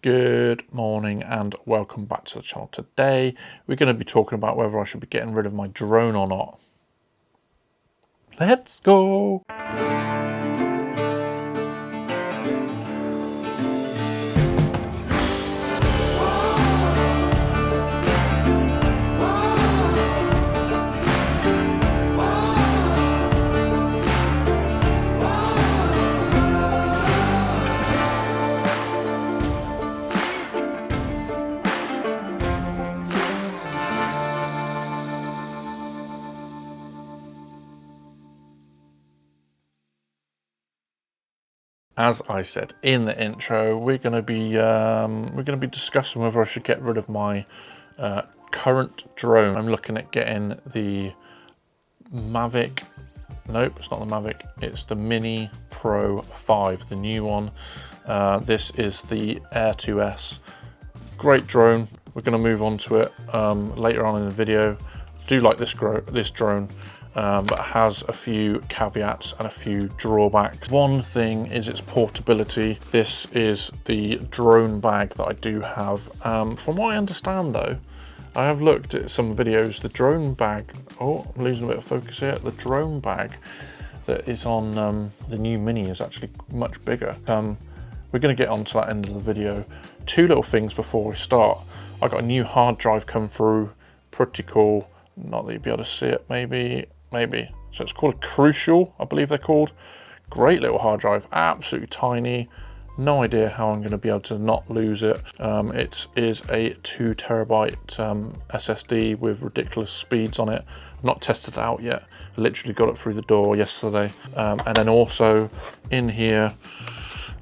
Good morning and welcome back to the channel. Today we're going to be talking about whether I should be getting rid of my drone or not. Let's go! As I said in the intro, we're going to be discussing whether I should get rid of my current drone. I'm looking at getting the Mavic. Nope, it's not the Mavic. It's the Mini Pro 5, the new one. This is the Air 2S. Great drone. We're going to move on to it later on in the video. I do like this drone. But it has a few caveats and a few drawbacks. One thing is its portability. This is the drone bag that I do have. From what I understand though, I have looked at some videos, the drone bag, oh, I'm losing a bit of focus here. The drone bag that is on the new Mini is actually much bigger. We're going to get on to that end of the video. Two little things before we start. I got a new hard drive come through, pretty cool. Not that you'll be able to see it, maybe. So it's called a Crucial, I believe they're called. Great little hard drive, absolutely tiny. No idea how I'm going to be able to not lose it. It is a 2 terabyte SSD with ridiculous speeds on it. I've not tested it out yet. I literally got it through the door yesterday. And then also in here,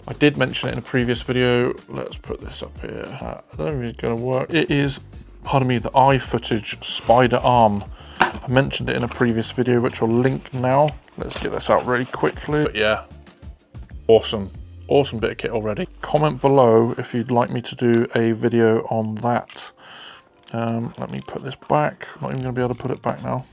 I did mention it in a previous video. Let's put this up here. I don't know if it's going to work. It is, pardon me, the iFootage spider arm. I mentioned it in a previous video, which I'll link now. Let's get this out really quickly. But yeah, awesome bit of kit already. Comment below if you'd like me to do a video on that. Let me put this back. I'm not even going to be able to put it back now.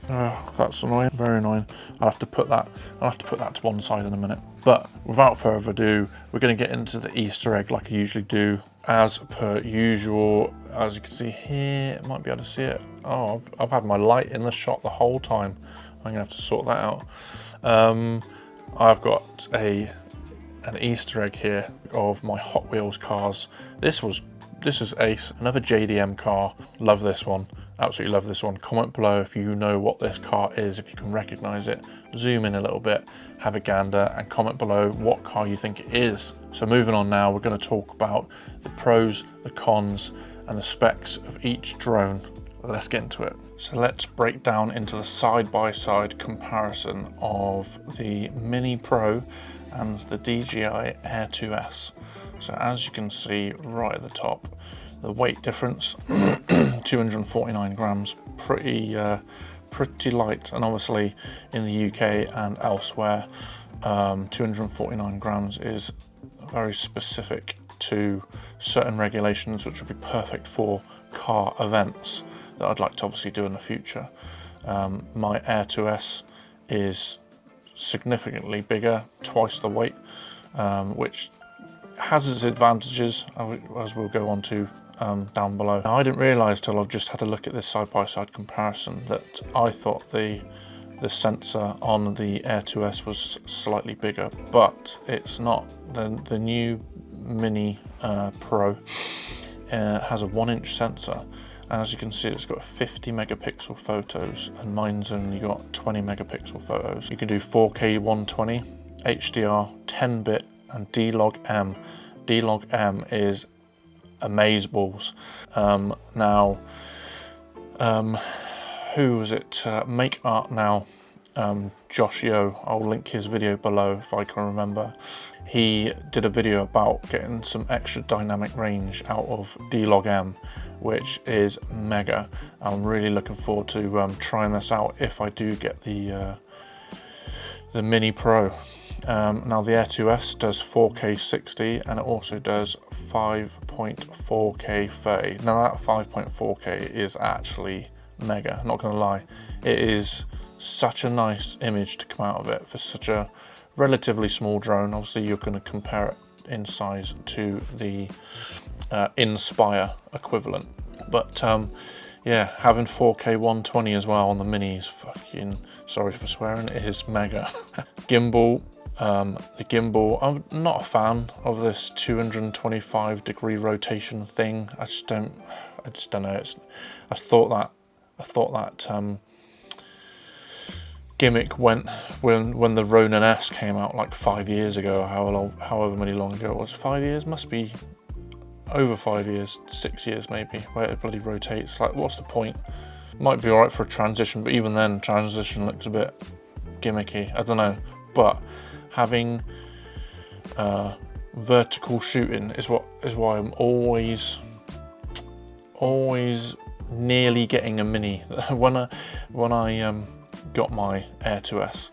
That's annoying, very annoying. I'll have to put that to one side in a minute. But without further ado, we're going to get into the Easter egg like I usually do. As per usual, as you can see here, might be able to see it. Oh, I've had my light in the shot the whole time. I'm gonna have to sort that out. I've got an Easter egg here of my Hot Wheels cars. This is Ace, another JDM car. Love this one, absolutely love this one. Comment below if you know what this car is, if you can recognize it. Zoom in a little bit, have a gander, and comment below what car you think it is. So moving on now, we're going to talk about the pros, the cons, and the specs of each drone. Let's get into it. So let's break down into the side-by-side comparison of the Mini Pro and the DJI Air 2S. So as you can see right at the top, the weight difference, 249 grams, pretty light, and obviously in the UK and elsewhere, 249 grams is very specific to certain regulations, which would be perfect for car events that I'd like to obviously do in the future. My Air 2S is significantly bigger, twice the weight, which has its advantages, as we'll go on to down below. Now, I didn't realise till I've just had a look at this side-by-side comparison that I thought the sensor on the Air 2S was slightly bigger, but it's not. The new Mini Pro has a 1-inch sensor, and as you can see, it's got 50 megapixel photos, and mine's only got 20 megapixel photos. You can do 4K 120, HDR, 10-bit, and D-Log-M. D-Log-M is amazeballs. Now, who was it? Make Art Now, Josh Yo. I'll link his video below if I can remember. He did a video about getting some extra dynamic range out of D-Log-M, which is mega. I'm really looking forward to trying this out if I do get the Mini Pro. Now the Air 2S does 4K 60, and it also does 5.4K 30. Now that 5.4K is actually mega, not gonna lie. It is such a nice image to come out of it for such a relatively small drone. Obviously you're going to compare it in size to the Inspire equivalent. But yeah, having 4K 120 as well on the Mini is fucking, sorry for swearing, it is mega. Gimbal, the gimbal, I'm not a fan of this 225-degree rotation thing. I just don't know. I thought that gimmick went when the Ronin S came out like 5 years ago, however many long ago it was. 5 years, must be over 5 years, 6 years maybe, where it bloody rotates. Like, what's the point? Might be alright for a transition, but even then, transition looks a bit gimmicky. I don't know. But having vertical shooting is why I'm always nearly getting a Mini. When I got my Air 2S,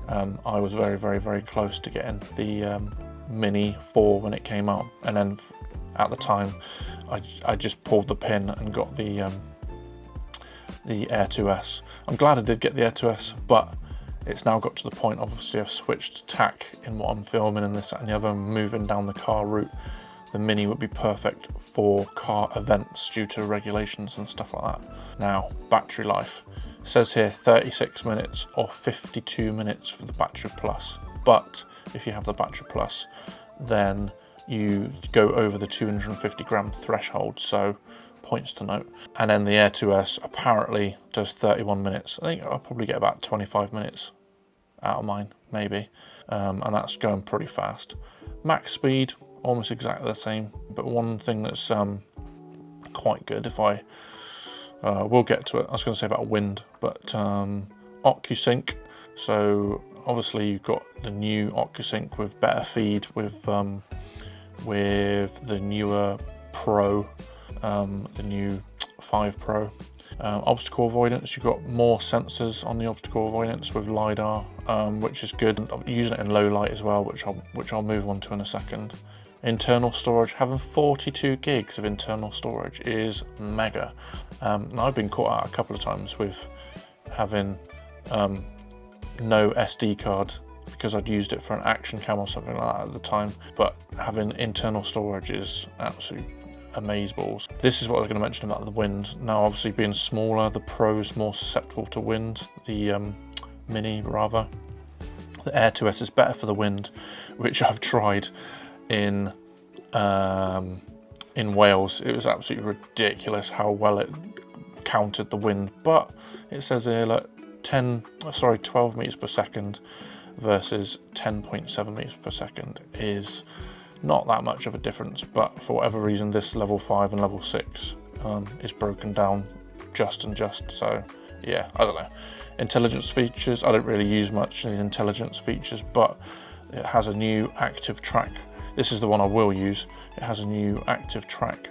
I was very close to getting the Mini 4 when it came out, and then at the time I just pulled the pin and got the Air 2S. I'm glad I did get the Air 2S, but it's now got to the point, obviously I've switched tack in what I'm filming and this and the other, moving down the car route. The Mini would be perfect for car events due to regulations and stuff like that. Now, battery life. It says here 36 minutes or 52 minutes for the Battery Plus. But if you have the Battery Plus, then you go over the 250 gram threshold, so points to note. And then the Air 2S apparently does 31 minutes. I think I'll probably get about 25 minutes out of mine, maybe. And that's going pretty fast. Max speed, almost exactly the same, but one thing that's quite good, if I we'll get to it, I was going to say about wind, but OcuSync. So obviously you've got the new OcuSync with better feed with the newer Pro, the new 5 Pro. Obstacle avoidance, you've got more sensors on the obstacle avoidance with LiDAR, which is good. I'm using it in low light as well, which I'll move on to in a second. Internal storage, having 42 gigs of internal storage is mega. I've been caught out a couple of times with having no SD card because I'd used it for an action cam or something like that at the time, but having internal storage is absolutely amazeballs. This is what I was going to mention about the wind. Now obviously being smaller, the Pro's more susceptible to wind, the Mini rather. The Air 2S is better for the wind, which I've tried in Wales. It was absolutely ridiculous how well it countered the wind, but it says here like 12 meters per second versus 10.7 meters per second is not that much of a difference, but for whatever reason this level 5 and level 6 is broken down just, so yeah, I don't know. Intelligence features, I don't really use much of the intelligence features, but it has a new active track. This is the one I will use. It has a new active track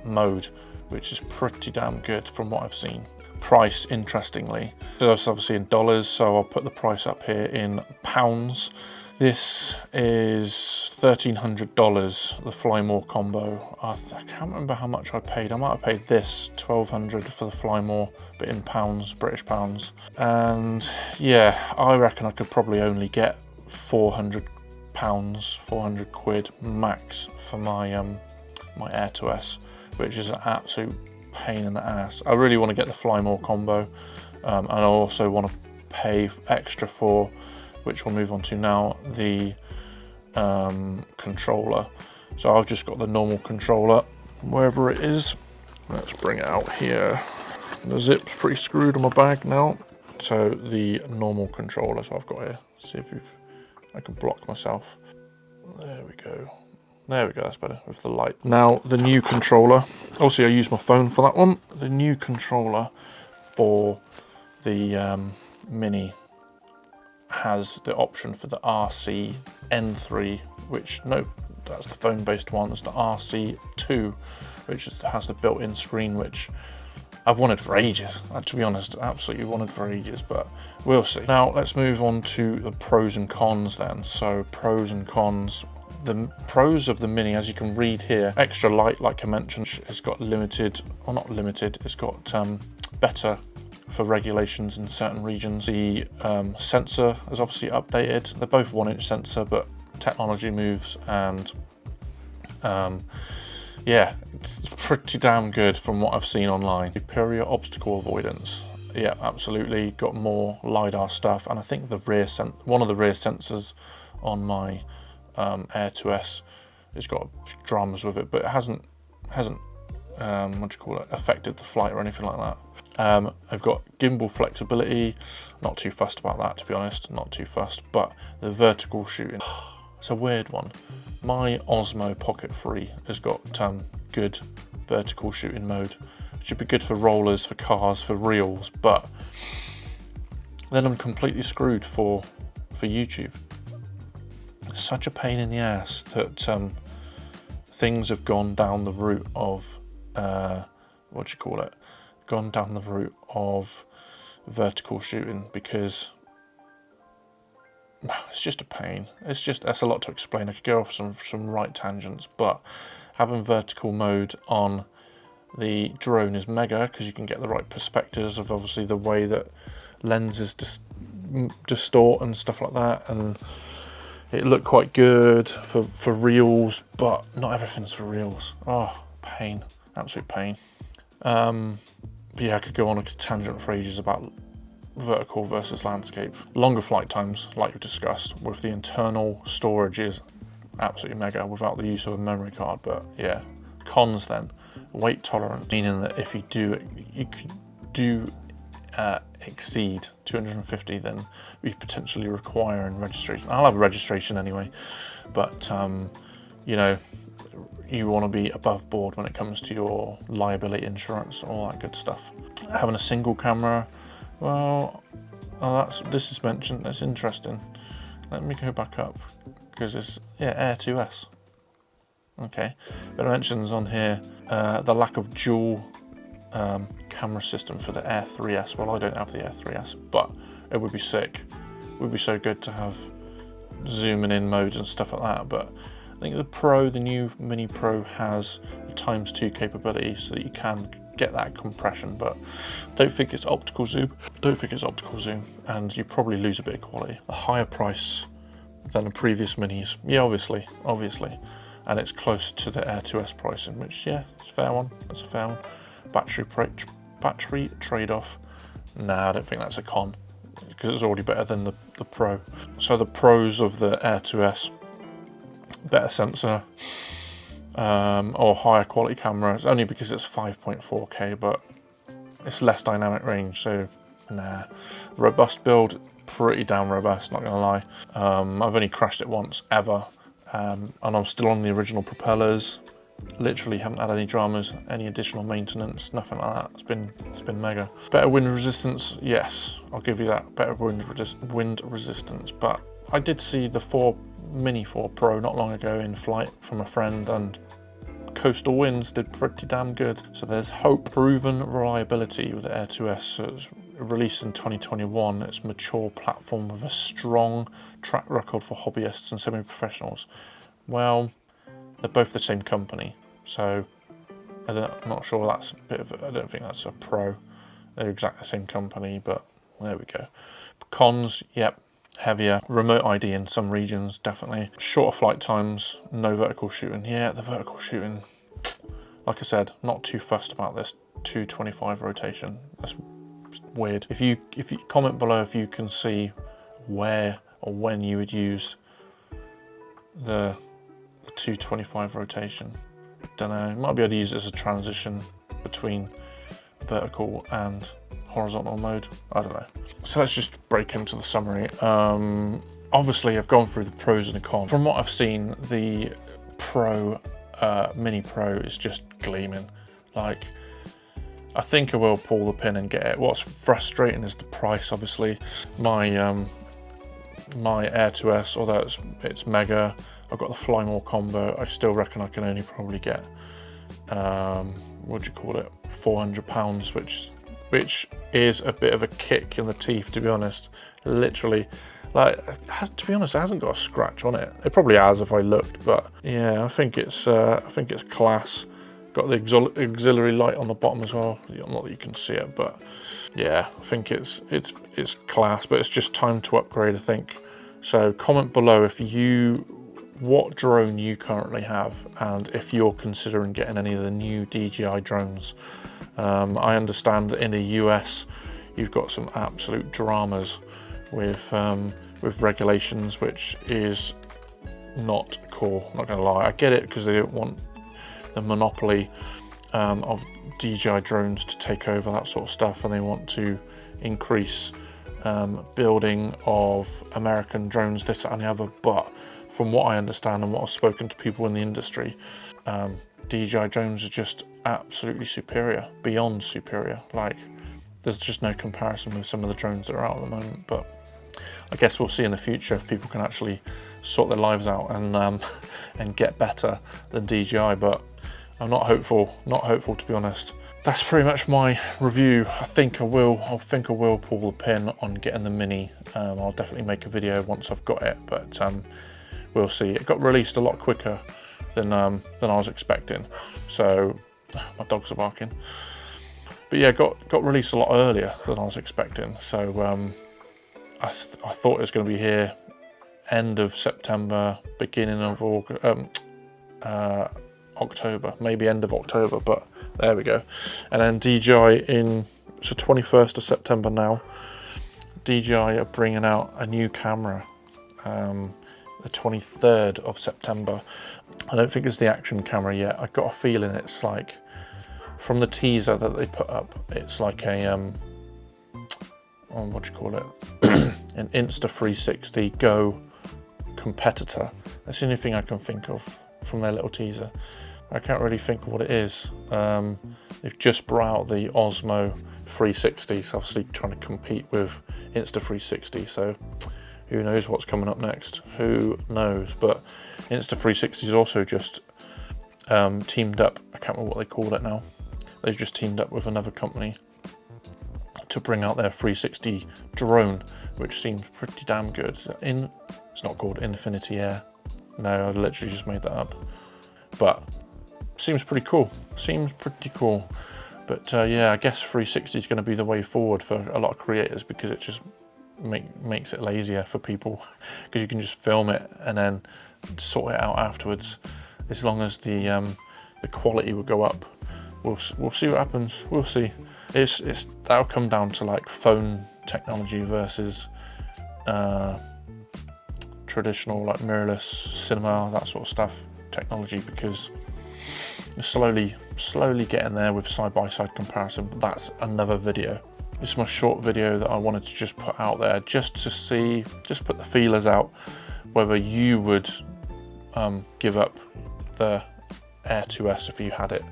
mode, which is pretty damn good from what I've seen. Price, interestingly, so that's obviously in dollars, so I'll put the price up here in pounds. This is $1,300, the Fly More combo. I can't remember how much I paid. I might have paid this $1,200 for the Fly More, but in pounds, British pounds. And yeah, I reckon I could probably only get £400, 400 quid max for my my Air 2S, which is an absolute pain in the ass. I really want to get the Fly More combo, and I also want to pay extra for, which we'll move on to now, the controller. So I've just got the normal controller, wherever it is. Let's bring it out here. The zip's pretty screwed on my bag now. So the normal controller, so I've got here. See if I can block myself. There we go. There we go, that's better with the light. Now the new controller, also I use my phone for that one. The new controller for the Mini has the option for the RC N3, which, no, that's the phone-based one. It's the RC2, which has the built-in screen, which I've wanted for ages. To be honest, absolutely wanted for ages, but we'll see. Now let's move on to the pros and cons then. So pros and cons. The pros of the Mini, as you can read here, extra light, like I mentioned, it's got limited, or not limited, it's got better for regulations in certain regions. The sensor is obviously updated. They're both 1-inch sensor, but technology moves, and yeah, it's pretty damn good from what I've seen online. Superior obstacle avoidance. Yeah, absolutely. Got more LiDAR stuff, and I think the one of the rear sensors on my Air 2S has got dramas with it, but it hasn't affected the flight or anything like that. I've got gimbal flexibility. Not too fussed about that, to be honest. Not too fussed, but the vertical shooting, it's a weird one. My Osmo Pocket 3 has got good vertical shooting mode. It should be good for rollers, for cars, for reels, but then I'm completely screwed for YouTube. It's such a pain in the ass that things have gone down the route of gone down the route of vertical shooting, because it's just a pain. That's a lot to explain. I could go off some right tangents, but having vertical mode on the drone is mega, because you can get the right perspectives of obviously the way that lenses distort and stuff like that, and it looked quite good for reels, but not everything's for reels. Oh, pain, absolute pain. But yeah, I could go on a tangent for ages about vertical versus landscape. Longer flight times, like we discussed, with the internal storage is absolutely mega without the use of a memory card. But yeah, cons then, weight tolerance, meaning that if you do exceed 250, then we potentially require registration. I'll have a registration anyway, but you know, you want to be above board when it comes to your liability insurance, all that good stuff. Having a single camera, well, this is mentioned. That's interesting. Let me go back up, because it's Air 2S. Okay, but it mentions on here the lack of dual camera system for the Air 3S. Well, I don't have the Air 3S, but it would be sick. It would be so good to have zooming in modes and stuff like that. But I think the new Mini Pro has a ×2 capability, so that you can get that compression, but I don't think it's optical zoom. And you probably lose a bit of quality. A higher price than the previous minis. Yeah, obviously. And it's closer to the Air 2S pricing, which, yeah, it's a fair one. That's a fair one. Battery trade-off. Nah, I don't think that's a con, because it's already better than the Pro. So the pros of the Air 2S: better sensor, or higher quality camera. It's only because it's 5.4K, but it's less dynamic range, so nah. Robust build, pretty damn robust, not gonna lie. I've only crashed it once ever, and I'm still on the original propellers. Literally haven't had any dramas, any additional maintenance, nothing like that. It's been mega. Better wind resistance, yes, I'll give you that. Better wind resistance, but I did see the Mini 4 Pro not long ago in flight from a friend, and coastal winds did pretty damn good. So there's hope. Proven reliability with the Air 2S. So it's released in 2021. It's a mature platform with a strong track record for hobbyists and semi-professionals. Well, they're both the same company, so I'm not sure that's a bit of I don't think that's a pro. They're exactly the same company, but there we go. Cons, yep. Heavier, remote ID in some regions, definitely. Shorter flight times, no vertical shooting. Yeah, the vertical shooting, like I said, not too fussed about this 225 rotation. That's weird. If you comment below if you can see where or when you would use the 225 rotation. Don't know, might be able to use it as a transition between vertical and horizontal mode, I don't know. So let's just break into the summary. Obviously I've gone through the pros and the cons. From what I've seen, the Mini Pro is just gleaming. Like, I think I will pull the pin and get it. What's frustrating is the price, obviously. My Air 2S, although it's mega, I've got the Fly More combo, I still reckon I can only probably get, £400, which is a bit of a kick in the teeth, to be honest. Literally, like, to be honest, it hasn't got a scratch on it. It probably has if I looked, but yeah, I think it's class. Got the auxiliary light on the bottom as well. Not that you can see it, but yeah, I think it's class. But it's just time to upgrade, I think. So comment below if you what drone you currently have, and if you're considering getting any of the new DJI drones. I understand that in the US you've got some absolute dramas with regulations, which is not cool, not gonna lie. I get it because they don't want the monopoly of DJI drones to take over that sort of stuff, and they want to increase building of American drones, this, that and the other. But from what I understand and what I've spoken to people in the industry, DJI drones are just absolutely superior, beyond superior. Like, there's just no comparison with some of the drones that are out at the moment. But I guess we'll see in the future if people can actually sort their lives out and get better than DJI. But I'm not hopeful to be honest. That's pretty much my review. I think I will pull the pin on getting the Mini. I'll definitely make a video once I've got it, but we'll see. It got released a lot quicker than I was expecting. So my dogs are barking. But yeah, got released a lot earlier than I was expecting. So I thought it was going to be here end of September, beginning of October, maybe end of October, but there we go. And then DJI so 21st of September now, DJI are bringing out a new camera the 23rd of September. I don't think it's the action camera yet. I've got a feeling it's like, from the teaser that they put up, it's like a what do you call it, an Insta360 Go competitor. That's the only thing I can think of from their little teaser. I can't really think of what it is. They've just brought out the Osmo 360, so obviously trying to compete with Insta360, so who knows what's coming up next, who knows. But Insta360 is also just teamed up, I can't remember what they called it now, they've just teamed up with another company to bring out their 360 drone, which seems pretty damn good. It's not called Infinity Air, no, I literally just made that up, but seems pretty cool, But yeah, I guess 360 is going to be the way forward for a lot of creators, because it just makes it lazier for people, because you can just film it and then sort it out afterwards. As long as the quality will go up, we'll see what happens. We'll see. That'll come down to like phone technology versus traditional like mirrorless cinema, that sort of stuff technology, because you're slowly getting there with side-by-side comparison. But that's another video. This is my short video that I wanted to just put out there, just put the feelers out whether you would give up the Air 2S if you had it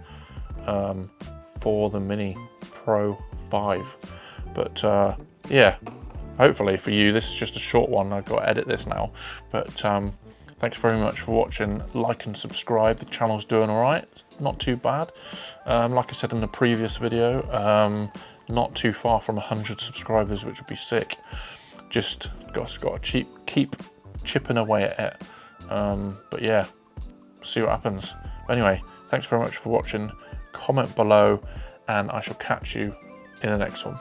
for the Mini Pro 5. But yeah, hopefully for you this is just a short one. I've got to edit this now, but thanks very much for watching. Like and subscribe. The channel's doing all right. It's not too bad. Like I said in the previous video, not too far from 100 subscribers, which would be sick. Just got to keep chipping away at it. But yeah, see what happens. Anyway, thanks very much for watching. Comment below, and I shall catch you in the next one.